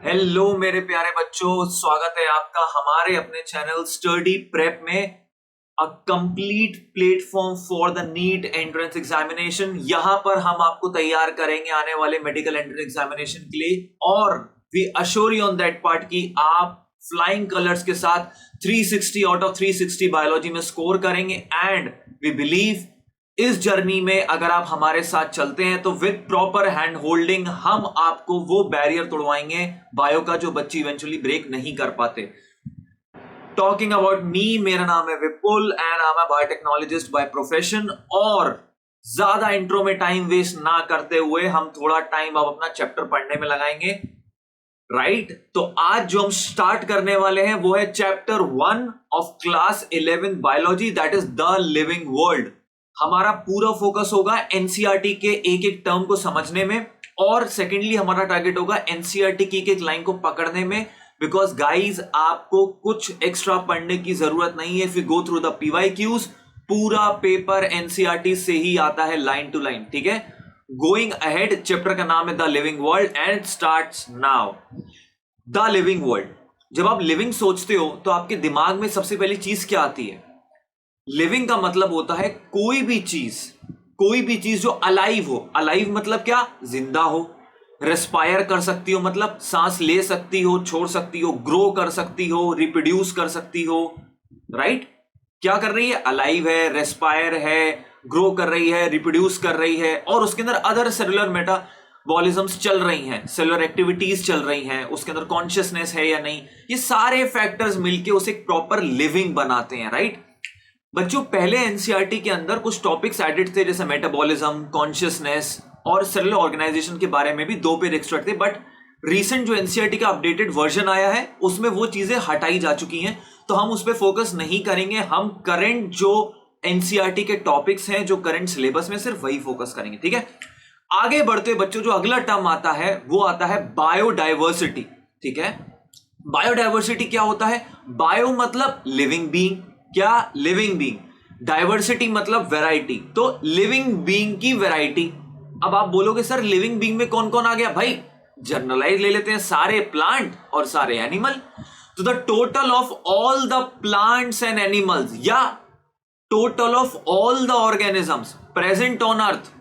Hello मेरे प्यारे बच्चों, स्वागत है आपका हमारे अपने चैनल स्टडी प्रेप में। A complete platform for the NEET entrance examination. यहां पर हम आपको तैयार करेंगे आने वाले मेडिकल एंट्रेंस एग्जामिनेशन के लिए, और we assure you on that part कि आप फ्लाइंग कलर्स के साथ 360 आउट ऑफ 360 बायोलॉजी में स्कोर करेंगे। एंड वी बिलीव इस जर्नी में अगर आप हमारे साथ चलते हैं तो विद प्रॉपर हैंड होल्डिंग हम आपको वो बैरियर तोड़वाएंगे बायो का जो बच्चे इवेंचुअली ब्रेक नहीं कर पाते। टॉकिंग अबाउट मी, मेरा नाम है Vipul and I am a biotechnologist by profession. और ज्यादा इंट्रो में टाइम वेस्ट ना करते हुए हम थोड़ा टाइम अब अपना चैप्टर पढ़ने में लगाएंगे, राइट? तो आज जो हम स्टार्ट करने वाले हैं वो है chapter 1 of class 11 biology, that is the living world. हमारा पूरा फोकस होगा एनसीईआरटी के एक एक टर्म को समझने में, और सेकेंडली हमारा टारगेट होगा एनसीईआरटी की एक एक लाइन को पकड़ने में। बिकॉज गाइज आपको कुछ एक्स्ट्रा पढ़ने की जरूरत नहीं है। If you go through the PYQs, पूरा पेपर एनसीईआरटी से ही आता है लाइन टू लाइन, ठीक है? गोइंग अहेड, चैप्टर का नाम है the living world and starts now. The living world, जब आप लिविंग सोचते हो तो आपके दिमाग में सबसे पहली चीज क्या आती है? लिविंग का मतलब होता है कोई भी चीज जो अलाइव हो। अलाइव मतलब क्या? जिंदा हो। रेस्पायर कर सकती हो मतलब सांस ले सकती हो, छोड़ सकती हो, ग्रो कर सकती हो, रिप्रोड्यूस कर सकती हो, राइट? क्या कर रही है? अलाइव है, रेस्पायर है, ग्रो कर रही है, रिप्रोड्यूस कर रही है, और उसके अंदर अदर सेलुलर मेटाबॉलिज्म्स चल रही हैं, सेलुलर एक्टिविटीज चल रही हैं, उसके अंदर कॉन्शियसनेस है या नहीं, ये सारे फैक्टर्स मिलके उसे एक प्रॉपर लिविंग बनाते हैं, राइट? बच्चों, पहले एनसीईआरटी के अंदर कुछ टॉपिक्स एडेड थे जैसे मेटाबॉलिज्म, कॉन्शियसनेस और सेलुलर ऑर्गेनाइजेशन के बारे में भी 2 पेज एक्स्ट्रा थे। बट रीसेंट जो एनसीईआरटी का अपडेटेड वर्जन आया है उसमें वो चीजें हटाई जा चुकी हैं, तो हम उस पर फोकस नहीं करेंगे। हम करंट जो एनसीईआरटी के टॉपिक्स हैं, जो करंट सिलेबस में, सिर्फ वही फोकस करेंगे, ठीक है? आगे बढ़ते बच्चों, जो अगला टर्म आता है वो आता है बायोडाइवर्सिटी, ठीक है? बायोडाइवर्सिटी क्या होता है? बायो मतलब लिविंग बीइंग, क्या? Living being. डाइवर्सिटी मतलब वैरायटी, तो लिविंग बीइंग की वैरायटी। अब आप बोलोगे सर लिविंग बीइंग में कौन कौन आ गया? भाई जनरलाइज ले लेते हैं, सारे प्लांट और सारे एनिमल। तो the total of all the plants and animals या total of all the organisms present on earth,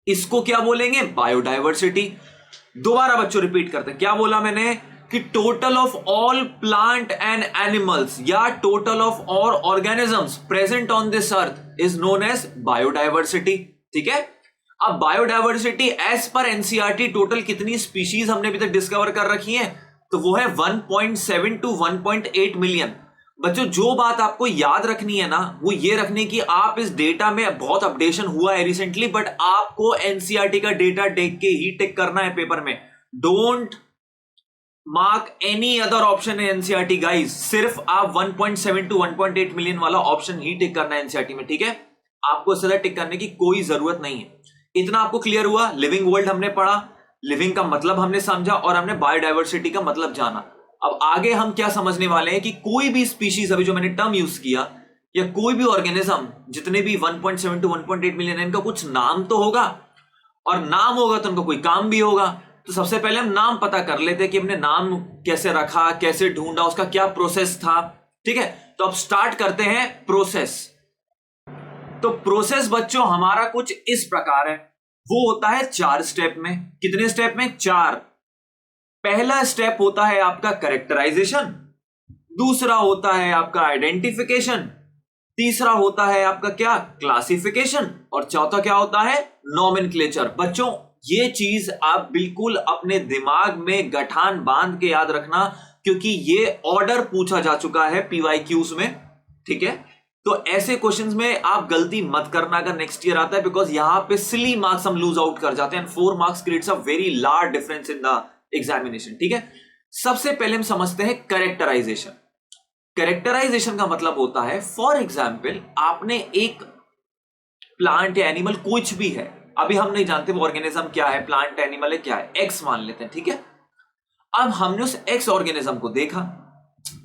इसको क्या बोलेंगे? बायोडाइवर्सिटी। दोबारा बच्चों रिपीट करते हैं, क्या बोला मैंने? कि total of all plant and animals या total of all organisms present on this earth is known as biodiversity, ठीक है? अब biodiversity as per NCERT total कितनी स्पीशीज हमने अभी तक डिस्कवर कर रखी है? तो वो है 1.7 टू 1.8 मिलियन। बच्चों, जो बात आपको याद रखनी है ना, वो ये रखनी कि आप इस डेटा में बहुत अपडेशन हुआ है रिसेंटली, बट आपको एनसीईआरटी का डेटा देख के ही टिक करना है पेपर में। Don't mark any other option है एनसीईआरटी गाइस, सिर्फ आप 1.7 टू 1.8 मिलियन वाला ऑप्शन ही टिक करना है एनसीईआरटी में, ठीक है? आपको ज्यादा टिक करने की कोई जरूरत नहीं है। इतना आपको क्लियर हुआ? लिविंग वर्ल्ड हमने पढ़ा, लिविंग का मतलब हमने समझा, और हमने बायोडाइवर्सिटी का मतलब जाना। अब आगे हम क्या समझने वाले हैं कि कोई भी स्पीशीज, अभी जो मैंने टर्म यूज किया, या कोई भी ऑर्गेनिज्म, जितने भी 1.7 टू 1.8 मिलियन है, इनका कुछ नाम तो होगा, और नाम होगा तो उनका कोई काम भी होगा। तो सबसे पहले हम नाम पता कर लेते हैं कि हमने नाम कैसे रखा, कैसे ढूंढा, उसका क्या प्रोसेस था, ठीक है? तो अब स्टार्ट करते हैं प्रोसेस। तो प्रोसेस बच्चों हमारा कुछ इस प्रकार है, वो होता है 4 स्टेप में। कितने स्टेप में? 4। पहला स्टेप होता है आपका कैरेक्टराइजेशन, दूसरा होता है आपका आइडेंटिफिकेशन, तीसरा होता है आपका क्या? क्लासिफिकेशन, और चौथा क्या होता है? नॉमेनक्लेचर। बच्चों, ये चीज आप बिल्कुल अपने दिमाग में गठान बांध के याद रखना, क्योंकि ये ऑर्डर पूछा जा चुका है पीवाईक्यूज में, ठीक है? तो ऐसे क्वेश्चंस में आप गलती मत करना अगर नेक्स्ट ईयर आता है, बिकॉज यहां पे सिली मार्क्स हम लूज आउट कर जाते हैं, 4 marks creates a very large difference in the examination, ठीक है? सबसे पहले हम समझते हैं कैरेक्टराइजेशन। कैरेक्टराइजेशन का मतलब होता है, फॉर एग्जाम्पल आपने एक प्लांट या एनिमल कुछ भी है, अभी हम नहीं जानते वो ऑर्गेनिज्म क्या है, प्लांट एनिमल है क्या है, एक्स मान लेते हैं, ठीक है? अब हमने उस एक्स ऑर्गेनिज्म को देखा।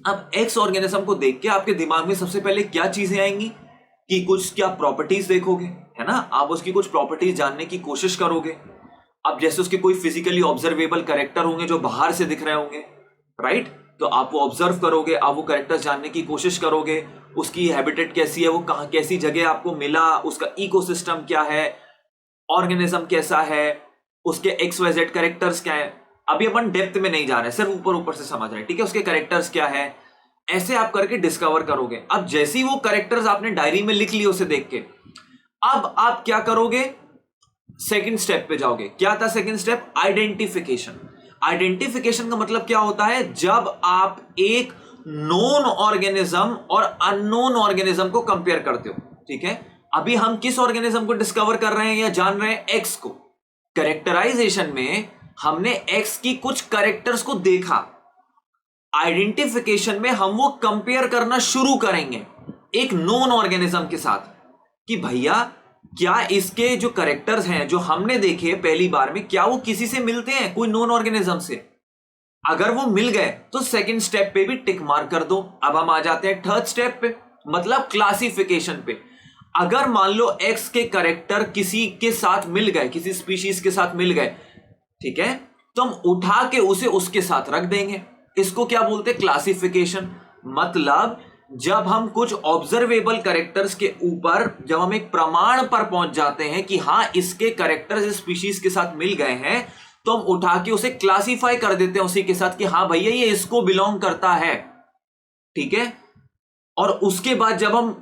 अब एक्स ऑर्गेनिज्म को देख के आपके दिमाग में सबसे पहले क्या चीजें आएंगी? कि कुछ क्या प्रॉपर्टीज देखोगे, है ना? आप उसकी कुछ प्रॉपर्टीज जानने की कोशिश करोगे। अब जैसे उसके कोई फिजिकली ऑब्जर्वेबल कैरेक्टर होंगे जो बाहर से दिख रहे होंगे, राइट, तो आप वो ऑब्जर्व करोगे, आप वो कैरेक्टर्स जानने की कोशिश करोगे, उसकी हैबिटेट कैसी है, वो कहां कैसी जगह आपको मिला, उसका इकोसिस्टम क्या है, ऑर्गेनिज्म कैसा है, उसके XYZ कैरेक्टर्स क्या है। अभी अपन डेप्थ में नहीं जा रहे, सिर्फ ऊपर ऊपर से समझ रहे हैं, ठीक है, उसके कैरेक्टर्स क्या है, ऐसे आप करके डिस्कवर करोगे। अब जैसे ही वो कैरेक्टर्स आपने डायरी में लिख लिए उसे देख के, अब आप क्या करोगे, सेकंड स्टेप पे जाओगे। क्या था सेकंड स्टेप? आइडेंटिफिकेशन। आइडेंटिफिकेशन का मतलब क्या होता है? जब आप एक नोन ऑर्गेनिज्म और अननोन ऑर्गेनिज्म को कंपेयर करते हो, ठीक है। अभी हम किस ऑर्गेनिज्म को डिस्कवर कर रहे हैं या जान रहे हैं? एक्स को। कैरेक्टराइजेशन में हमने एक्स की कुछ कैरेक्टर्स को देखा, आइडेंटिफिकेशन में हम वो कंपेयर करना शुरू करेंगे एक नोन ऑर्गेनिज्म के साथ कि भैया क्या इसके जो कैरेक्टर्स हैं जो हमने देखे पहली बार में, क्या वो किसी से मिलते हैं, कोई नोन ऑर्गेनिज्म से? अगर वो मिल गए तो सेकंड स्टेप पे भी टिक मार्क कर दो। अब हम आ जाते हैं थर्ड स्टेप पे, मतलब क्लासिफिकेशन पे। अगर मान लो एक्स के कैरेक्टर किसी के साथ मिल गए, किसी स्पीशीज के साथ मिल गए, ठीक है, तो हम उठा के उसे उसके साथ रख देंगे। इसको क्या बोलते हैं? क्लासिफिकेशन। मतलब जब हम कुछ ऑब्जर्वेबल कैरेक्टर्स के ऊपर जब हम एक प्रमाण पर पहुंच जाते हैं कि हां इसके कैरेक्टर्स इस स्पीशीज के साथ मिल गए हैं, तो हम उठा के उसे क्लासिफाई कर देते हैं उसी के साथ कि हां भैया ये इसको बिलोंग करता है, ठीक है। और उसके बाद जब हम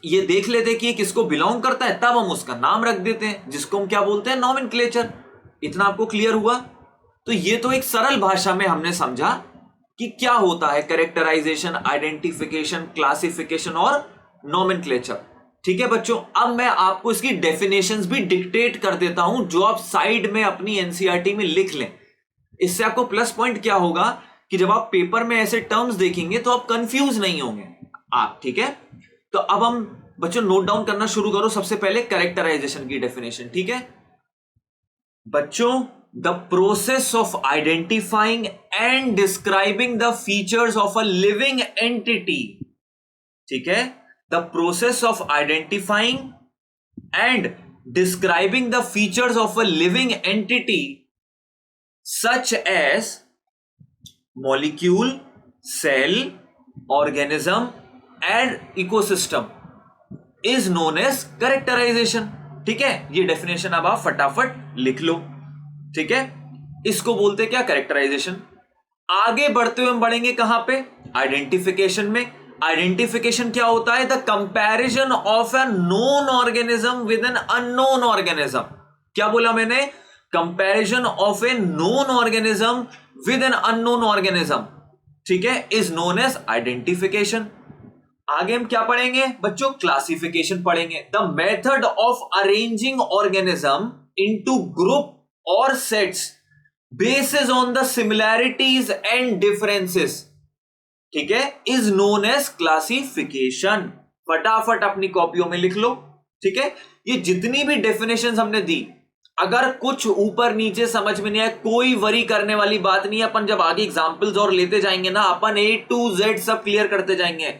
ये देख लेते हैं कि ये किसको बिलोंग करता है, तब हम उसका नाम रख देते हैं, जिसको हम क्या बोलते हैं? नॉमेनक्लेचर। इतना आपको क्लियर हुआ? तो ये तो एक सरल भाषा में हमने समझा कि क्या होता है कैरेक्टराइजेशन, आइडेंटिफिकेशन, क्लासिफिकेशन और नॉमेनक्लेचर, ठीक है बच्चों। अब मैं आपको इसकी डेफिनेशंस भी डिक्टेट कर देता हूं जो आप साइड में अपनी एनसीईआरटी में लिख लें। इससे आपको प्लस पॉइंट क्या होगा कि जब आप पेपर में ऐसे टर्म्स देखेंगे तो आप कंफ्यूज नहीं होंगे आप, ठीक है। तो अब हम बच्चों नोट डाउन करना शुरू करो। सबसे पहले कैरेक्टराइजेशन की डेफिनेशन, ठीक है बच्चों। The process of identifying and describing the features of a living entity, ठीक है, the process of identifying and describing the features of a living entity such as molecule, cell, organism and ecosystem is known as characterization, ठीक है। ये definition अब आप फटाफट लिख लो, ठीक है। इसको बोलते क्या? कैरेक्टराइजेशन। आगे बढ़ते हुए हम बढ़ेंगे कहां पे? आइडेंटिफिकेशन में। आइडेंटिफिकेशन क्या होता है? The comparison of a known organism with an unknown organism. क्या बोला मैंने? Comparison of A known organism with an unknown organism, ठीक है, इज नोन एज आइडेंटिफिकेशन। आगे हम क्या पढ़ेंगे बच्चों? क्लासिफिकेशन पढ़ेंगे। The method of arranging organism into group और sets basis on the similarities and differences, ठीक है, इज नोन एज क्लासिफिकेशन। फटाफट अपनी कॉपियों में लिख लो, ठीक है। ये जितनी भी डेफिनेशंस हमने दी, अगर कुछ ऊपर नीचे समझ में नहीं आए, कोई वरी करने वाली बात नहीं है। अपन जब आगे एग्जांपल्स और लेते जाएंगे ना, अपन A to Z सब क्लियर करते जाएंगे।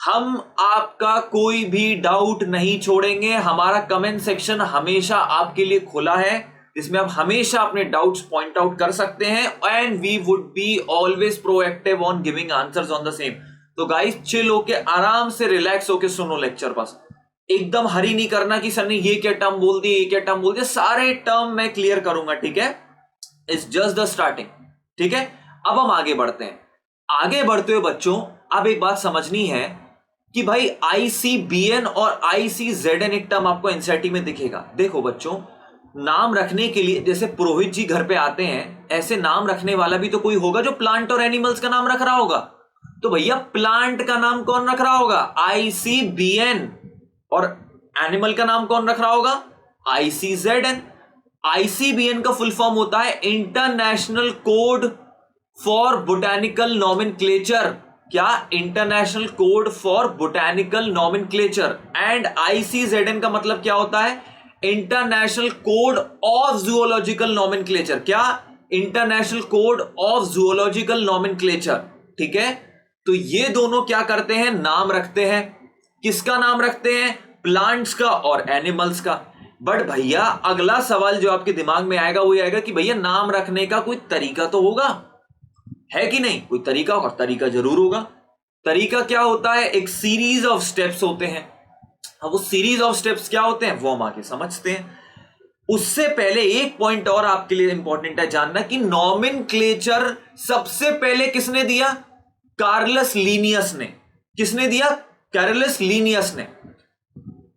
हम आपका कोई भी डाउट नहीं छोड़ेंगे। हमारा कमेंट सेक्शन हमेशा आपके लिए खुला है, इसमें आप हमेशा अपने डाउट्स पॉइंट आउट कर सकते हैं and we would be always proactive on giving answers on the same. तो गाइस चिल होके आराम से रिलैक्स होके सुनो लेक्चर, बस एकदम हरी नहीं करना कि सर ने ये क्या टर्म बोल दिया, ये क्या टर्म बोल दिया। सारे टर्म मैं क्लियर करूंगा, ठीक है। इट्स जस्ट द स्टार्टिंग, ठीक है। अब हम आगे बढ़ते हैं। आगे बढ़ते हुए बच्चों अब एक बात समझनी है कि भाई ICBN और ICZN एक टर्म आपको एनसीईआरटी में दिखेगा। देखो बच्चों, नाम रखने के लिए जैसे पुरोहित जी घर पे आते हैं, ऐसे नाम रखने वाला भी तो कोई होगा जो प्लांट और एनिमल्स का नाम रख रहा होगा। तो भैया प्लांट का नाम कौन रख रहा होगा? ICBN। और एनिमल का नाम कौन रख रहा होगा? ICZN। ICBN का फुल फॉर्म होता है international code for botanical nomenclature. क्या? International code for botanical nomenclature. And ICZN का मतलब क्या होता है? International code of zoological nomenclature. क्या? International code of zoological nomenclature, ठीक है। तो ये दोनों क्या करते हैं? नाम रखते हैं। किसका नाम रखते हैं? प्लांट्स का और एनिमल्स का। बट भैया अगला सवाल जो आपके दिमाग में आएगा वो ये आएगा कि भैया नाम रखने का कोई तरीका तो होगा, है कि नहीं? कोई तरीका होगा, तरीका जरूर होगा। तरीका क्या होता है? एक सीरीज ऑफ स्टेप्स होते हैं। अब वो सीरीज ऑफ स्टेप्स क्या होते हैं वो हम आगे समझते हैं। उससे पहले एक पॉइंट और आपके लिए इंपॉर्टेंट है जानना कि नॉमेनक्लेचर सबसे पहले किसने दिया? कार्लस लीनियस ने। किसने दिया? कार्लस लीनियस ने।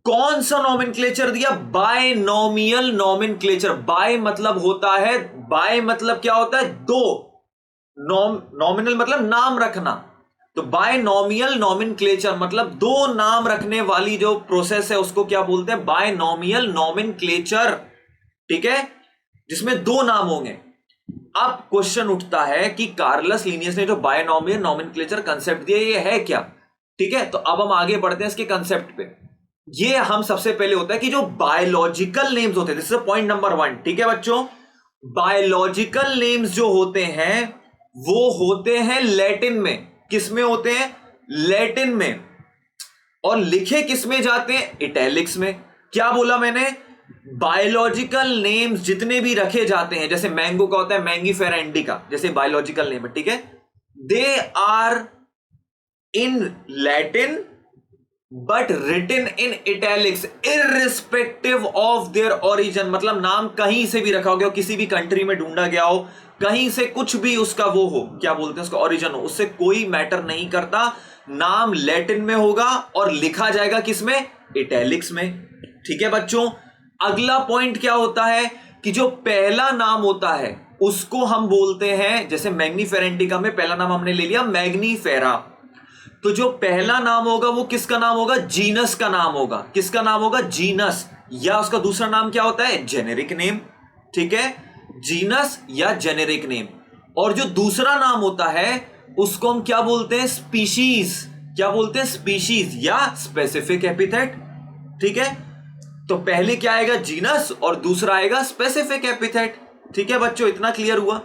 कौन सा नॉमेनक्लेचर दिया? Binomial nomenclature. बाय मतलब होता है, बाय मतलब क्या होता है? दो। नॉमिनल मतलब नाम रखना, तो बायनोमियल नॉमेनक्लेचर मतलब दो नाम रखने वाली जो प्रोसेस है उसको क्या बोलते हैं? Binomial nomenclature. ठीक है, जिसमें दो नाम होंगे। अब क्वेश्चन उठता है कि कार्लस लीनियस ने जो बायनोमियल नॉमेनक्लेचर कंसेप्ट दिया ये है क्या? ठीक है, तो अब हम आगे बढ़ते हैं इसके कंसेप्ट पे। ये हम सबसे पहले होता है कि जो बायोलॉजिकल नेम्स होते हैं, दिस इज पॉइंट नंबर 1। ठीक है बच्चों, बायोलॉजिकल नेम्स जो होते हैं वो होते हैं लैटिन में। किस में होते हैं? लैटिन में। और लिखे किस में जाते हैं? इटैलिक्स में। क्या बोला मैंने? बायोलॉजिकल नेम्स जितने भी रखे जाते हैं, जैसे मैंगो का होता है मैंगीफेरा इंडिका, जैसे बायोलॉजिकल नेम है, ठीक है, they are in Latin but written in italics irrespective of their origin. मतलब नाम कहीं से भी रखा हो गया, किसी भी कंट्री में ढूंढा गया हो, कहीं से कुछ भी उसका वो हो, क्या बोलते हैं उसका, ओरिजिन हो, उससे कोई मैटर नहीं करता। नाम लैटिन में होगा और लिखा जाएगा किसमें? इटैलिक्स में। ठीक है बच्चों, अगला पॉइंट क्या होता है कि जो पहला नाम होता है उसको हम बोलते हैं, जैसे मैग्नीफेरा इंडिका में पहला नाम हमने ले लिया मैग्नीफेरा, तो जो पहला नाम होगा वो किसका नाम होगा? जीनस का नाम होगा। किसका नाम होगा? जीनस। या उसका दूसरा नाम क्या होता है? Generic name. ठीक है, जीनस या जेनेरिक नेम। और जो दूसरा नाम होता है उसको हम क्या बोलते हैं? स्पीशीज। क्या बोलते हैं? स्पीशीज या स्पेसिफिक एपिथेट। ठीक है, तो पहले क्या आएगा? जीनस, और दूसरा आएगा स्पेसिफिक एपिथेट। ठीक है बच्चों, इतना क्लियर हुआ।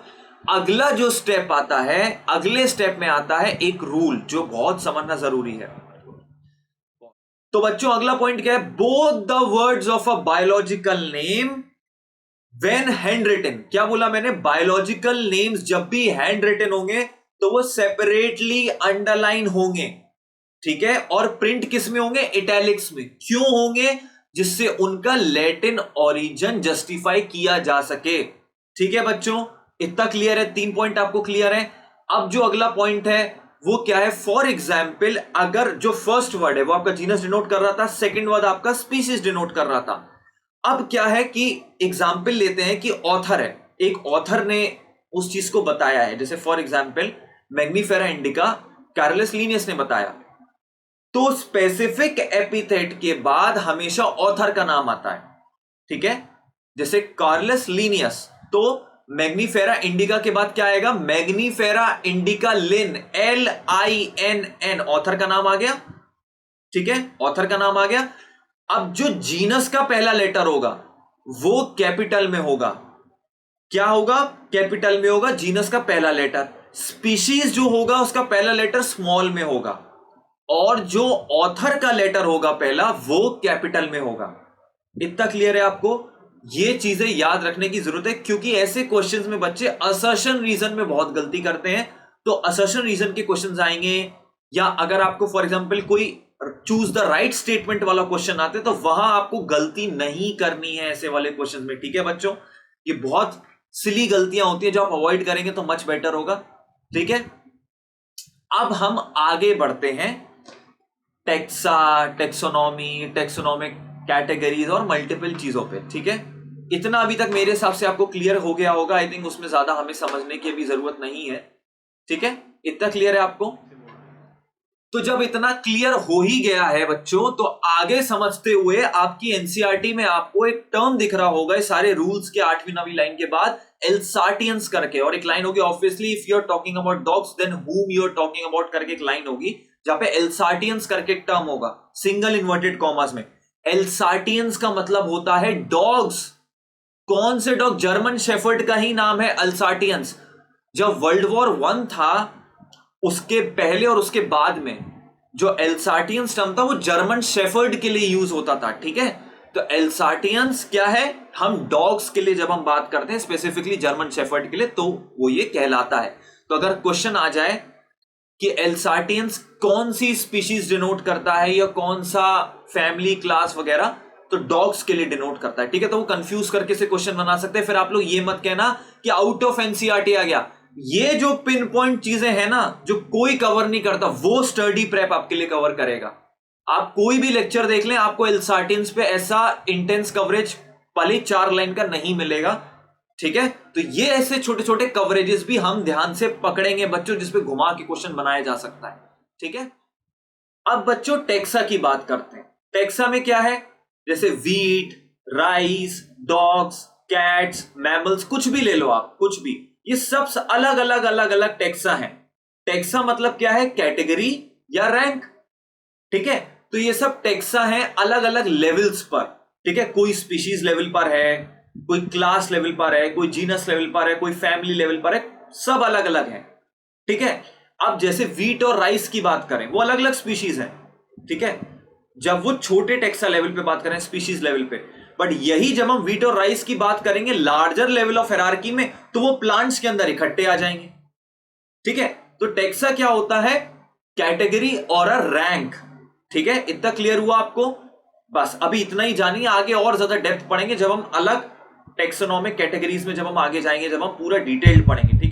अगला जो स्टेप आता है, अगले स्टेप में आता है एक रूल जो बहुत समझना जरूरी है। तो बच्चों अगला पॉइंट क्या है? Both the words of a biological name when hand written. क्या बोला मैंने? बायोलॉजिकल नेम्स जब भी हैंड रिटन होंगे तो वो सेपरेटली अंडरलाइन होंगे। ठीक है, और प्रिंट किस में होंगे? इटैलिक्स में। क्यों होंगे? जिससे उनका लैटिन ओरिजिन जस्टिफाई किया जा सके। ठीक है बच्चों, इतना क्लियर है? 3 पॉइंट आपको क्लियर है? अब जो अगला पॉइंट है वो क्या है? फॉर एग्जाम्पल, अगर जो फर्स्ट वर्ड है वो आपका जीनस डिनोट कर रहा था, सेकंड वर्ड आपका स्पीशीज डिनोट कर रहा था। अब क्या है कि एग्जाम्पल लेते हैं कि ऑथर है, एक ऑथर ने उस चीज को बताया है, जैसे for example Mangifera indica Carolus Linnaeus ने बताया, तो स्पेसिफिक एपिथेट के बाद हमेशा ऑथर का नाम आता है। ठीक है, जैसे कार्लस लीनियस, तो मैग्नीफेरा इंडिका के बाद क्या आएगा? मैग्नीफेरा इंडिका लिन, LINN, ऑथर का नाम आ गया। ठीक है, ऑथर का नाम आ गया। अब जो जीनस का पहला लेटर होगा वो कैपिटल में होगा। क्या होगा? कैपिटल में होगा जीनस का पहला लेटर। स्पीशीज जो होगा उसका पहला लेटर स्मॉल में होगा, और जो ऑथर का लेटर होगा पहला वो कैपिटल में होगा। इतना क्लियर है आपको? ये चीजें याद रखने की जरूरत है, क्योंकि ऐसे क्वेश्चंस में बच्चे असर्शन रीजन में बहुत गलती करते हैं। तो असर्शन रीजन के क्वेश्चंस आएंगे, या अगर आपको फॉर एग्जांपल कोई चूज द राइट स्टेटमेंट वाला क्वेश्चन आते तो वहां आपको गलती नहीं करनी है ऐसे वाले क्वेश्चन में। ठीक है बच्चों, ये बहुत सिली गलतियां होती है जो आप अवॉइड करेंगे तो मच बेटर होगा। ठीक है, अब हम आगे बढ़ते हैं टेक्सा, टेक्सोनॉमी, टेक्सोनॉमिक कैटेगरीज और मल्टीपल चीजों पे। ठीक है, इतना अभी तक मेरे हिसाब से आपको क्लियर हो गया होगा। आई थिंक उसमें ज्यादा हमें समझने की भी जरूरत नहीं है। ठीक है, इतना क्लियर है आपको? तो जब इतना क्लियर हो ही गया है बच्चों, तो आगे समझते हुए आपकी एनसीईआरटी में आपको एक टर्म दिख रहा होगा सारे रूल्स के 8वीं 9वीं लाइन के बाद, एल्साटियंस करके, और एक लाइन होगी obviously if you are talking about dogs then whom you are talking about करके एक लाइन होगी जहां पे एल्साटियंस करके एक टर्म होगा सिंगल इन्वर्टेड कॉमास में। एल्साटियंस का मतलब होता है डॉग्स। कौन से डॉग? जर्मन शेफर्ड का ही नाम है अल्साटियंस। जब वर्ल्ड वॉर 1 था उसके पहले और उसके बाद में जो एल्साटियंस टर्म था वो जर्मन शेफर्ड के लिए यूज होता था। ठीक है, तो एल्साटियंस क्या है, हम डॉग्स के लिए जब हम बात करते हैं स्पेसिफिकली जर्मन शेफर्ड के लिए, तो वो ये कहलाता है। तो अगर क्वेश्चन आ जाए कि एल्साटियंस कौन सी स्पीशीज डिनोट करता है या कौन सा फैमिली क्लास वगैरह, तो डॉग्स के लिए डिनोट करता है, ठीक है। तो वो कंफ्यूज करके से क्वेश्चन बना सकते हैं। फिर आप लोग ये मत कहना कि आउट ऑफ एनसीईआरटी आ गया। ये जो पिन पॉइंट चीजें हैं ना, जो कोई कवर नहीं करता, वो स्टडी प्रेप आपके लिए कवर करेगा। आप कोई भी लेक्चर देख लें, आपको एल्साटियंस पे ऐसा इंटेंस कवरेज भले 4 लाइन का नहीं मिलेगा, ठीक है। तो ये ऐसे छोटे छोटे कवरेजेस भी हम ध्यान से पकड़ेंगे बच्चों, जिसपे घुमा के क्वेश्चन बनाया जा सकता है, ठीक है। अब बच्चों टेक्सा की बात करते हैं। टेक्सा में क्या है, जैसे wheat, rice, dogs, cats, mammals, कुछ भी ले लो आप, कुछ भी, ये सब अलग अलग अलग अलग टेक्सा हैं। टेक्सा मतलब क्या है, कैटेगरी या रैंक, ठीक है। तो ये सब टेक्सा हैं अलग अलग लेवल्स पर, ठीक है। कोई स्पीशीज लेवल पर है, कोई क्लास लेवल पर है, कोई जीनस लेवल पर है, कोई फैमिली लेवल पर है, सब अलग अलग है, ठीक है। अब जैसे वीट और राइस की बात करें, वो अलग अलग स्पीशीज हैं, ठीक है। जब वो छोटे टेक्सा लेवल पे बात करें, स्पीशीज लेवल पे, बट यही जब हम वीट और राइस की बात करेंगे लार्जर लेवल ऑफ हायरार्की में, तो वो प्लांट्स के अंदर इकट्ठे आ जाएंगे, ठीक है। तो टेक्सा क्या होता है, कैटेगरी और अ रैंक, ठीक है। इतना क्लियर हुआ आपको, बस अभी इतना ही जानिए, आगे और ज्यादा डेप्थ पढ़ेंगे जब हम अलग टेक्सोनॉमिक कैटेगरीज में जब हम आगे जाएंगे, जब हम पूरा डिटेल्ड पढ़ेंगे।